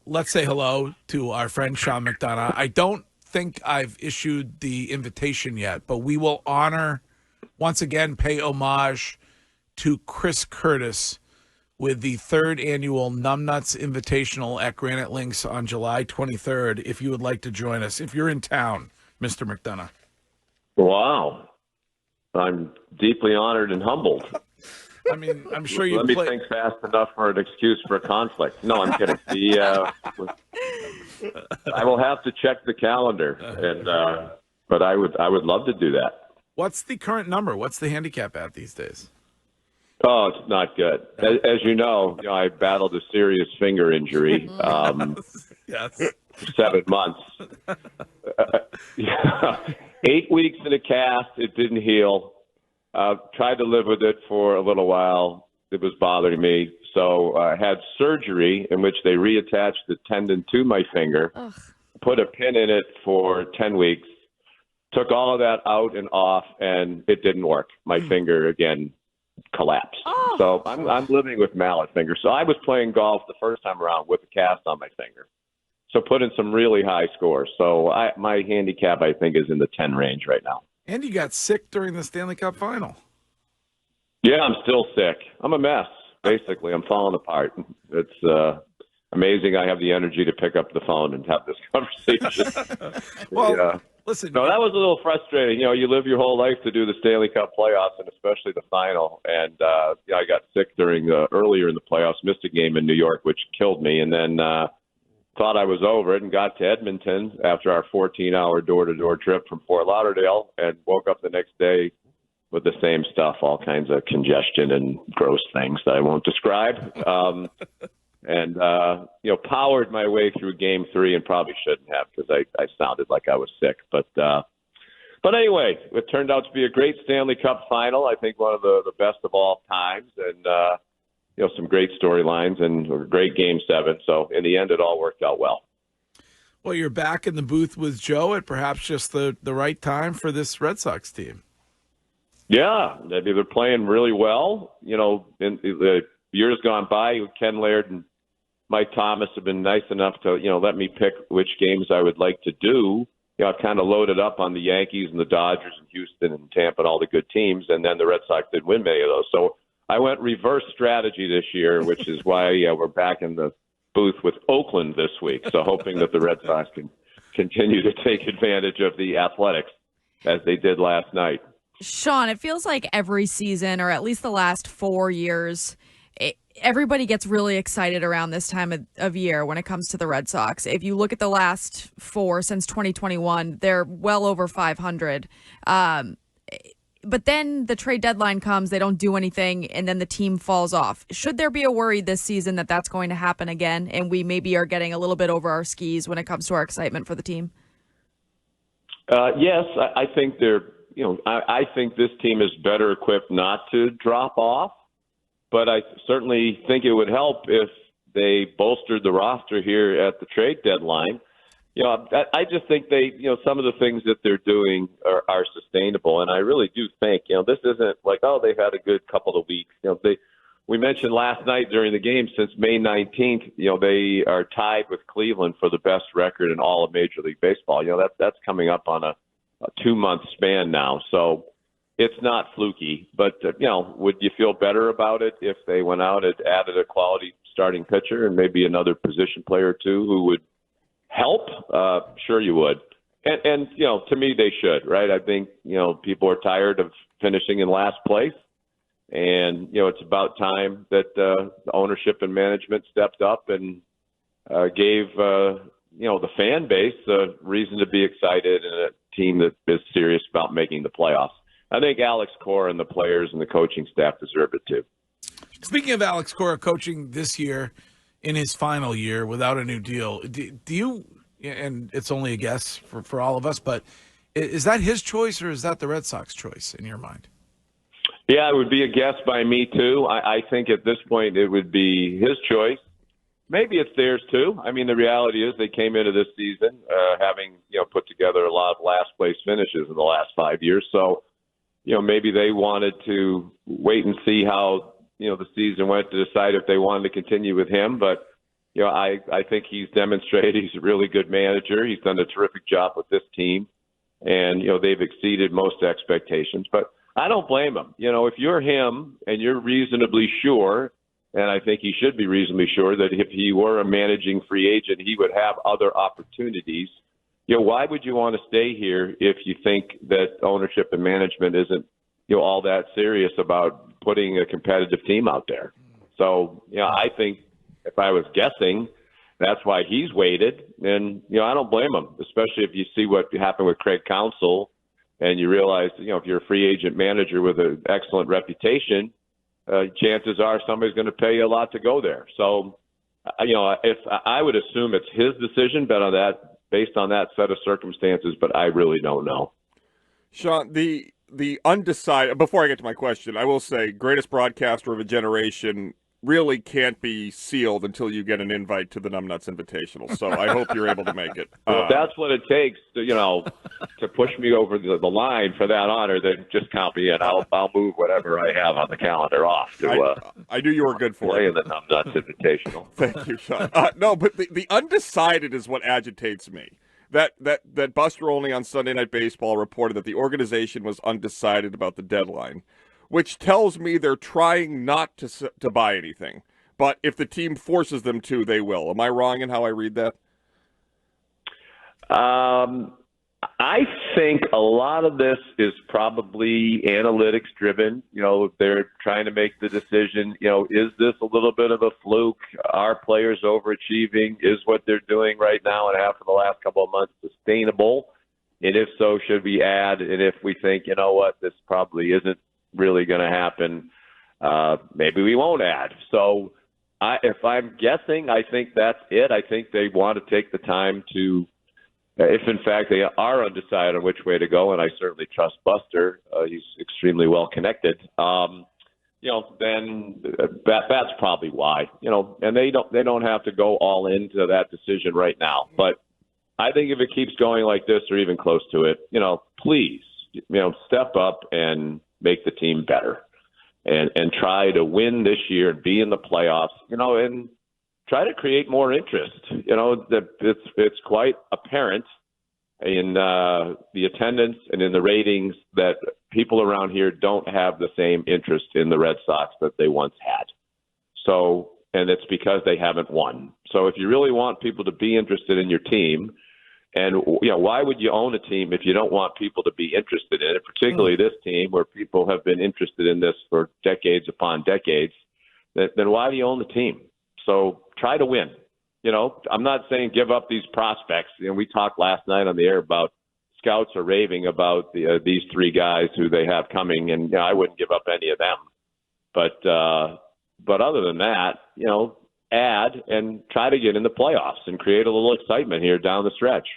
let's say hello to our friend Sean McDonough. I don't think I've issued the invitation yet, but we will honor, once again, pay homage to Chris Curtis with the third annual Numbnuts Invitational at Granite Links on July 23rd, if you would like to join us, if you're in town, Mr. McDonough. Wow. I'm deeply honored and humbled. I mean, I'm sure you Let me think fast enough for an excuse for a conflict. No, I'm kidding. I will have to check the calendar, but I would love to do that. What's the current number? What's the handicap at these days? Oh, it's not good. As you know, I battled a serious finger injury. Yes. For 7 months. 8 weeks in a cast. It didn't heal. Tried to live with it for a little while. It was bothering me. So I had surgery in which they reattached the tendon to my finger, put a pin in it for 10 weeks, took all of that out and off, and it didn't work. My finger, again, collapsed. So I'm living with mallet finger. So I was playing golf the first time around with a cast on my finger. So put in some really high scores. So my handicap, I think, is in the 10 range right now. And you got sick during the Stanley Cup final. Yeah, I'm still sick. I'm a mess, basically. I'm falling apart. It's amazing I have the energy to pick up the phone and have this conversation. Well, listen. No, that was a little frustrating. You know, you live your whole life to do the Stanley Cup playoffs and especially the final. And I got sick during earlier in the playoffs, missed a game in New York, which killed me. And then thought I was over it and got to Edmonton after our 14-hour door-to-door trip from Fort Lauderdale and woke up the next day with the same stuff, all kinds of congestion and gross things that I won't describe. Powered my way through Game 3 and probably shouldn't have because I sounded like I was sick. But anyway, it turned out to be a great Stanley Cup final. I think one of the best of all times, and some great storylines and a great Game 7. So in the end, it all worked out well. Well, you're back in the booth with Joe at perhaps just the right time for this Red Sox team. Yeah, they're playing really well. You know, in the years gone by, Ken Laird and Mike Thomas have been nice enough to, let me pick which games I would like to do. I've kind of loaded up on the Yankees and the Dodgers and Houston and Tampa and all the good teams, and then the Red Sox didn't win many of those. So I went reverse strategy this year, which is why we're back in the booth with Oakland this week. So hoping that the Red Sox can continue to take advantage of the Athletics as they did last night. Sean, it feels like every season, or at least the last 4 years, everybody gets really excited around this time of year when it comes to the Red Sox. If you look at the last 4 since 2021, they're well over 500. But then the trade deadline comes, they don't do anything, and then the team falls off. Should there be a worry this season that that's going to happen again, and we maybe are getting a little bit over our skis when it comes to our excitement for the team? Yes, I think I think this team is better equipped not to drop off, but I certainly think it would help if they bolstered the roster here at the trade deadline. I just think some of the things that they're doing are sustainable, and I really do think, this isn't like, they've had a good couple of weeks. We mentioned last night during the game, since May 19th, they are tied with Cleveland for the best record in all of Major League Baseball. That's coming up on a 2-month span now, so it's not fluky. But would you feel better about it if they went out and added a quality starting pitcher and maybe another position player or two who would help? Sure you would. And to me, they should, right? I think, people are tired of finishing in last place. And, it's about time that the ownership and management stepped up and gave, the fan base a reason to be excited and a team that is serious about making the playoffs. I think Alex Cora and the players and the coaching staff deserve it too. Speaking of Alex Cora coaching this year, in his final year without a new deal, do you, and it's only a guess for all of us, but is that his choice or is that the Red Sox choice in your mind? Yeah, it would be a guess by me too. I think at this point it would be his choice. Maybe it's theirs too. I mean, the reality is they came into this season having, put together a lot of last place finishes in the last 5 years. So, maybe they wanted to wait and see how, the season went to decide if they wanted to continue with him. But, I think he's demonstrated he's a really good manager. He's done a terrific job with this team, and they've exceeded most expectations. But I don't blame him. If you're him and you're reasonably sure, and I think he should be reasonably sure that if he were a managing free agent, he would have other opportunities. Why would you want to stay here if you think that ownership and management isn't all that serious about putting a competitive team out there? So I think if I was guessing, that's why he's waited. And I don't blame him, especially if you see what happened with Craig Counsell, and you realize if you're a free agent manager with an excellent reputation, chances are somebody's going to pay you a lot to go there. So if I would assume it's his decision, based on that set of circumstances, but I really don't know. Sean, the undecided, before I get to my question, I will say greatest broadcaster of a generation really can't be sealed until you get an invite to the Numbnuts Invitational. So I hope you're able to make it. Well, that's what it takes to push me over the line for that honor. Then just count me in. I'll move whatever I have on the calendar off to. I knew you were good for play it. in the Numbnuts Invitational. Thank you, Sean. No, but the undecided is what agitates me. That Buster Olney on Sunday Night Baseball reported that the organization was undecided about the deadline, which tells me they're trying not to buy anything. But if the team forces them to, they will. Am I wrong in how I read that? I think a lot of this is probably analytics driven. They're trying to make the decision, is this a little bit of a fluke? Are players overachieving? Is what they're doing right now and after the last couple of months sustainable? And if so, should we add? And if we think, this probably isn't really going to happen, maybe we won't add. So if I'm guessing, I think that's it. I think they want to take the time to, if in fact they are undecided on which way to go, and I certainly trust Buster, he's extremely well connected, then that's probably why, and they don't have to go all into that decision right now. But I think if it keeps going like this or even close to it, please, step up and make the team better and try to win this year and be in the playoffs, and try to create more interest. That it's quite apparent in the attendance and in the ratings that people around here don't have the same interest in the Red Sox that they once had. So, and it's because they haven't won. So if you really want people to be interested in your team, and why would you own a team if you don't want people to be interested in it, particularly this team where people have been interested in this for decades upon decades, then why do you own the team? So try to win. I'm not saying give up these prospects. We talked last night on the air about scouts are raving about these three guys who they have coming, and I wouldn't give up any of them. But other than that, add and try to get in the playoffs and create a little excitement here down the stretch.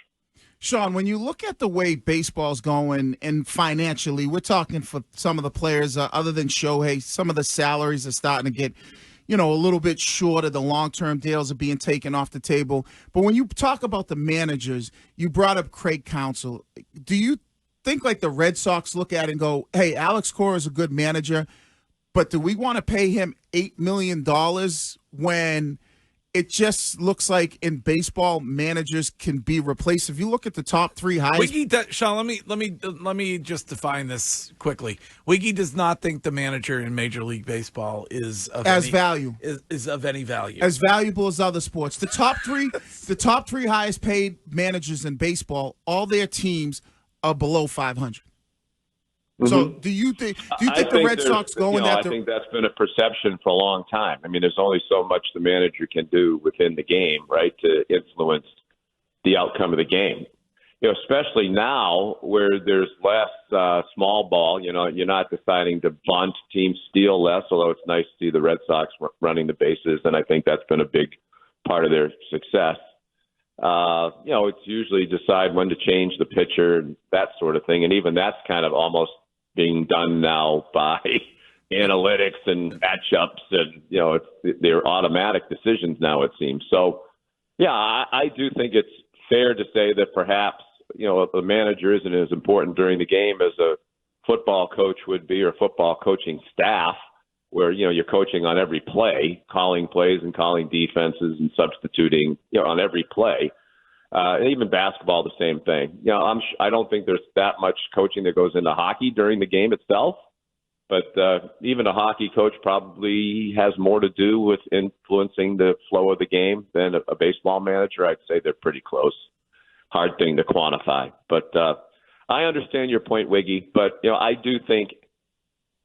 Sean, when you look at the way baseball's going and financially, we're talking for some of the players other than Shohei, some of the salaries are starting to get, a little bit shorter. The long-term deals are being taken off the table. But when you talk about the managers, you brought up Craig Counsell. Do you think like the Red Sox look at it and go, hey, Alex Cora is a good manager, but do we want to pay him $8 million when it just looks like in baseball managers can be replaced? If you look at the top three highest. Sean, let me just define this quickly. Wiggy does not think the manager in Major League Baseball is of any value. Is of any value. As valuable as other sports. The top three highest paid managers in baseball, all their teams are below 500. So do you think the Red Sox go in that? I think that's been a perception for a long time. There's only so much the manager can do within the game, right, to influence the outcome of the game. Especially now where there's less small ball. You're not deciding to bunt, teams steal less. Although it's nice to see the Red Sox running the bases, and I think that's been a big part of their success. It's usually decide when to change the pitcher, that sort of thing, and even that's kind of almost being done now by analytics and matchups, and they're automatic decisions now, it seems. So, I do think it's fair to say that perhaps a manager isn't as important during the game as a football coach would be, or football coaching staff. where, you're coaching on every play, calling plays and calling defenses and substituting, on every play. And even basketball, the same thing. I don't think there's that much coaching that goes into hockey during the game itself. But even a hockey coach probably has more to do with influencing the flow of the game than a baseball manager. I'd say they're pretty close. Hard thing to quantify. But I understand your point, Wiggy. But, I do think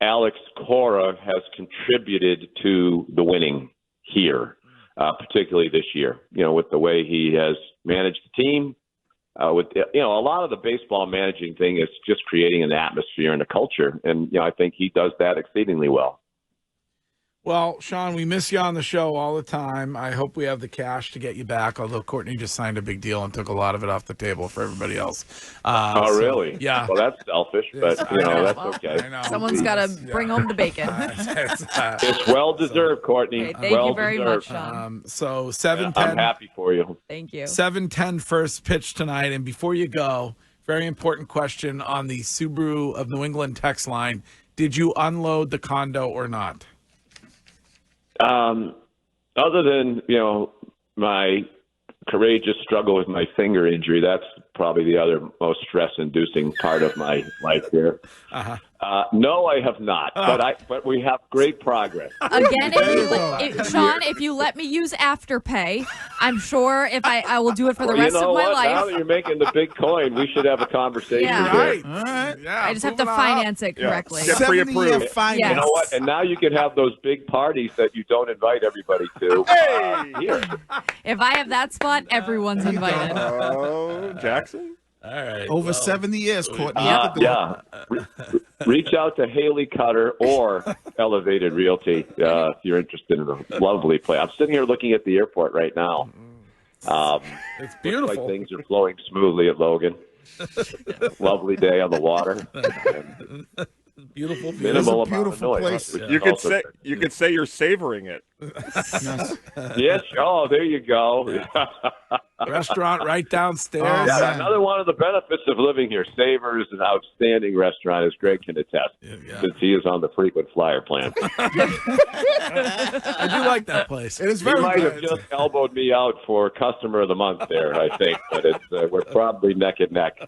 Alex Cora has contributed to the winning here, particularly this year, with the way he has managed the team. With a lot of the baseball managing thing is just creating an atmosphere and a culture, and I think he does that exceedingly well. Well, Sean, we miss you on the show all the time. I hope we have the cash to get you back, although Courtney just signed a big deal and took a lot of it off the table for everybody else. Really? Yeah. Well, that's selfish, but, that's okay. I know. Someone's got to bring home the bacon. It's well-deserved, Courtney. Okay, thank you very much, Sean. So 7:10. I'm happy for you. Thank you. 7:10 first pitch tonight. And before you go, very important question on the Subaru of New England text line. Did you unload the condo or not? Other than, my courageous struggle with my finger injury, that's probably the other most stress-inducing part of my life here. Uh-huh. No, I have not, but we have great progress. Again, Sean, if you let me use Afterpay, I'm sure if I will do it for the rest of my life. Now that you're making the big coin, we should have a conversation. Yeah. Right. All right. Yeah, I just have to finance it correctly. Yeah. Get pre-approved. 70-year finance. Yes. You know what? And now you can have those big parties that you don't invite everybody to. Here. If I have that spot, everyone's invited. Oh, Jackson? All right. Over 70 years, Courtney. Yeah. Reach out to Haley Cutter or Elevated Realty if you're interested in a lovely place. I'm sitting here looking at the airport right now. It's beautiful. Looks like things are flowing smoothly at Logan. Lovely day on the water. Beautiful. Minimal It's a beautiful amount of noise. place. You could say you're savoring it. Yes. Yes. Oh, there you go. Restaurant right downstairs. Oh, Yeah, man. another one of the benefits of living here. Savor is an outstanding restaurant, as Greg can attest, since he is on the frequent flyer plan. I do like that place. It is He very might have good. just elbowed me out for customer of the month there, I think, but we're probably neck and neck.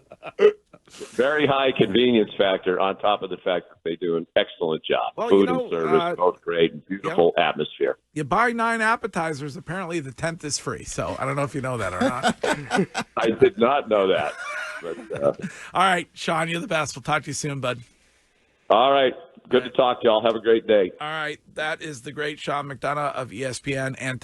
Very high convenience factor on top of the fact that they do an excellent job. Well, Food and service, both great, and beautiful atmosphere. You buy 9 appetizers, apparently the 10th is free. So I don't know if you know that or not. I did not know that. But, All right, Sean, you're the best. We'll talk to you soon, bud. all right. Good to talk to y'all. Have a great day. All right, that is the great Sean McDonough of ESPN. And